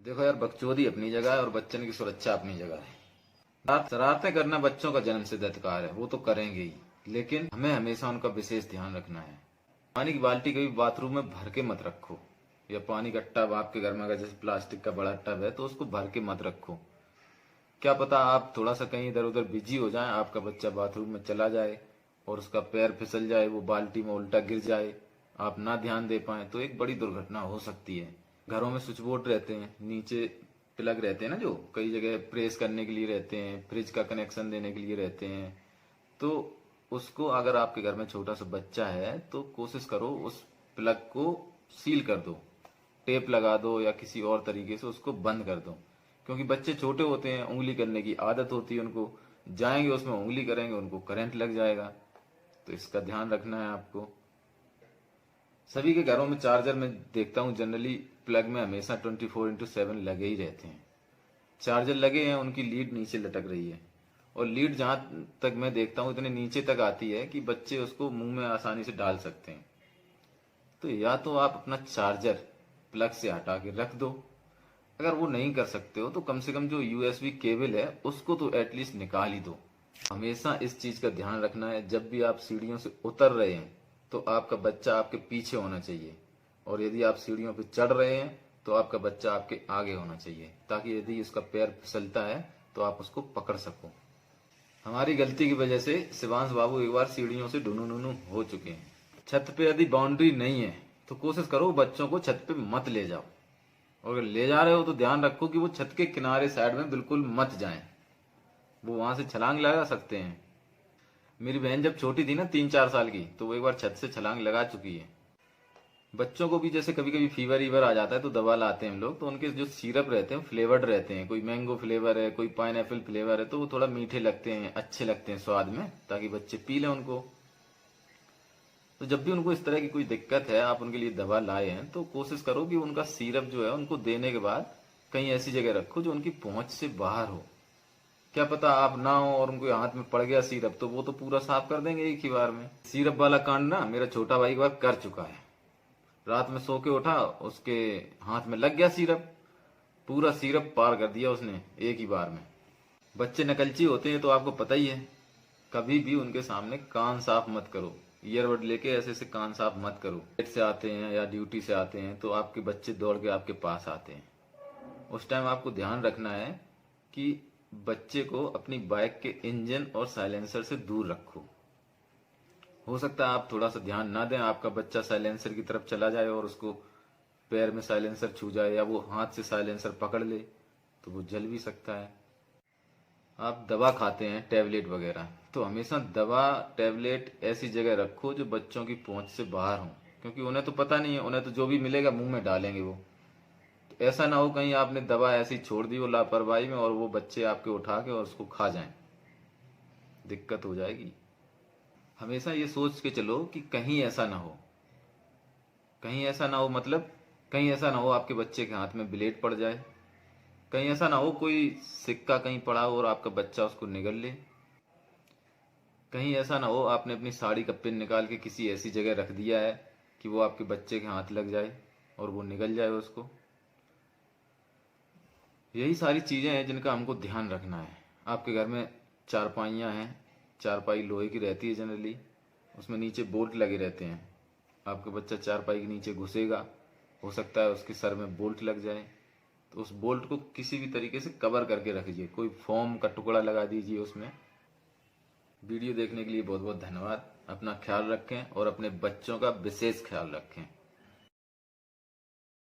देखो यार, बकचोदी अपनी जगह है और बच्चन की सुरक्षा अपनी जगह है। शरारतें करना बच्चों का जन्म सिद्ध अधिकार है, वो तो करेंगे ही, लेकिन हमें हमेशा उनका विशेष ध्यान रखना है। पानी की बाल्टी कभी बाथरूम में भर के मत रखो, या पानी का टब आपके घर में अगर जैसे प्लास्टिक का बड़ा टब है तो उसको भर के मत रखो। क्या पता आप थोड़ा सा कहीं इधर उधर बिजी हो जाए, आपका बच्चा बाथरूम में चला जाए और उसका पैर फिसल जाए, वो बाल्टी में उल्टा गिर जाए, आप ना ध्यान दे पाए तो एक बड़ी दुर्घटना हो सकती है। घरों में स्विच बोर्ड रहते हैं, नीचे प्लग रहते हैं ना, जो कई जगह प्रेस करने के लिए रहते हैं, फ्रिज का कनेक्शन देने के लिए रहते हैं, तो उसको अगर आपके घर में छोटा सा बच्चा है तो कोशिश करो उस प्लग को सील कर दो, टेप लगा दो या किसी और तरीके से उसको बंद कर दो। क्योंकि बच्चे छोटे होते हैं, उंगली करने की आदत होती है उनको, जाएंगे उसमें उंगली करेंगे, उनको करंट लग जाएगा। तो इसका ध्यान रखना है आपको। सभी के घरों में चार्जर में देखता हूँ जनरली प्लग में हमेशा 24/7 लगे ही रहते हैं। चार्जर लगे हैं, उनकी लीड नीचे लटक रही है, और लीड जहां तक मैं देखता हूँ इतने नीचे तक आती है कि बच्चे उसको मुंह में आसानी से डाल सकते हैं। तो या तो आप अपना चार्जर प्लग से हटा के रख दो, अगर वो नहीं कर सकते हो तो कम से कम जो यूएसबी केबल है उसको तो एटलीस्ट निकाल ही दो। हमेशा इस चीज का ध्यान रखना है, जब भी आप सीढ़ियों से उतर रहे हैं तो आपका बच्चा आपके पीछे होना चाहिए, और यदि आप सीढ़ियों पर चढ़ रहे हैं तो आपका बच्चा आपके आगे होना चाहिए, ताकि यदि उसका पैर फिसलता है तो आप उसको पकड़ सको। हमारी गलती की वजह से शिवांश बाबू एक बार सीढ़ियों से ढुनु नुनु हो चुके हैं। छत पे यदि बाउंड्री नहीं है तो कोशिश करो बच्चों को छत पे मत ले जाओ, और अगर ले जा रहे हो तो ध्यान रखो कि वो छत के किनारे साइड में बिल्कुल मत जाएं, वो वहां से छलांग लगा सकते हैं। मेरी बहन जब छोटी थी ना, 3-4 साल की, तो वो एक बार छत से छलांग लगा चुकी है। बच्चों को भी जैसे कभी कभी फीवर ईवर आ जाता है तो दवा लाते हैं हम लोग, तो उनके जो सिरप रहते हैं फ्लेवर्ड रहते हैं, कोई मैंगो फ्लेवर है, कोई पाइनएप्पल फ्लेवर है, तो वो थोड़ा मीठे लगते हैं, अच्छे लगते हैं स्वाद में, ताकि बच्चे पी लें उनको। तो जब भी उनको इस तरह की कोई दिक्कत है, आप उनके लिए दवा लाए हैं, तो कोशिश करो कि उनका सिरप जो है उनको देने के बाद कहीं ऐसी जगह रखो जो उनकी पहुंच से बाहर हो। क्या पता आप ना हो और उनको हाथ में पड़ गया सिरप, तो वो तो पूरा साफ कर देंगे एक ही बार में। सिरप वाला कांड ना मेरा छोटा भाई एक बार कर चुका है। रात में सो के उठा, उसके हाथ में लग गया सिरप, पूरा सिरप पार कर दिया उसने एक ही बार में। बच्चे नकलची होते हैं तो आपको पता ही है, कभी भी उनके सामने कान साफ मत करो, ईयरबड लेके ऐसे से कान साफ मत करो। पेट से आते हैं या ड्यूटी से आते हैं तो आपके बच्चे दौड़ के आपके पास आते हैं, उस टाइम आपको ध्यान रखना है कि बच्चे को अपनी बाइक के इंजन और साइलेंसर से दूर रखो। हो सकता है आप थोड़ा सा ध्यान ना दें, आपका बच्चा साइलेंसर की तरफ चला जाए और उसको पैर में साइलेंसर छू जाए, या वो हाथ से साइलेंसर पकड़ ले तो वो जल भी सकता है। आप दवा खाते हैं टैबलेट वगैरह, तो हमेशा दवा टैबलेट ऐसी जगह रखो जो बच्चों की पहुंच से बाहर हो, क्योंकि उन्हें तो पता नहीं है, उन्हें तो जो भी मिलेगा मुंह में डालेंगे वो। तो ऐसा ना हो कहीं आपने दवा ऐसी छोड़ दी हो लापरवाही में और वो बच्चे आपके उठा के और उसको खा जाएं, दिक्कत हो जाएगी। हमेशा ये सोच के चलो कि कहीं ऐसा ना हो, कहीं ऐसा ना हो मतलब कहीं ऐसा ना हो आपके बच्चे के हाथ में ब्लेड पड़ जाए, कहीं ऐसा ना हो कोई सिक्का कहीं पड़ा हो और आपका बच्चा उसको निगल ले, कहीं ऐसा ना हो आपने अपनी साड़ी का पिन निकाल के किसी ऐसी जगह रख दिया है कि वो आपके बच्चे के हाथ लग जाए और वो निगल जाए उसको। यही सारी चीजें हैं जिनका हमको ध्यान रखना है। आपके घर में चारपाइयाँ हैं, चारपाई लोहे की रहती है जनरली, उसमें नीचे बोल्ट लगे रहते हैं, आपका बच्चा चारपाई के नीचे घुसेगा, हो सकता है उसके सर में बोल्ट लग जाए, तो उस बोल्ट को किसी भी तरीके से कवर करके रखिए, कोई फोम का टुकड़ा लगा दीजिए उसमें। वीडियो देखने के लिए बहुत बहुत धन्यवाद। अपना ख्याल रखें और अपने बच्चों का विशेष ख्याल रखें।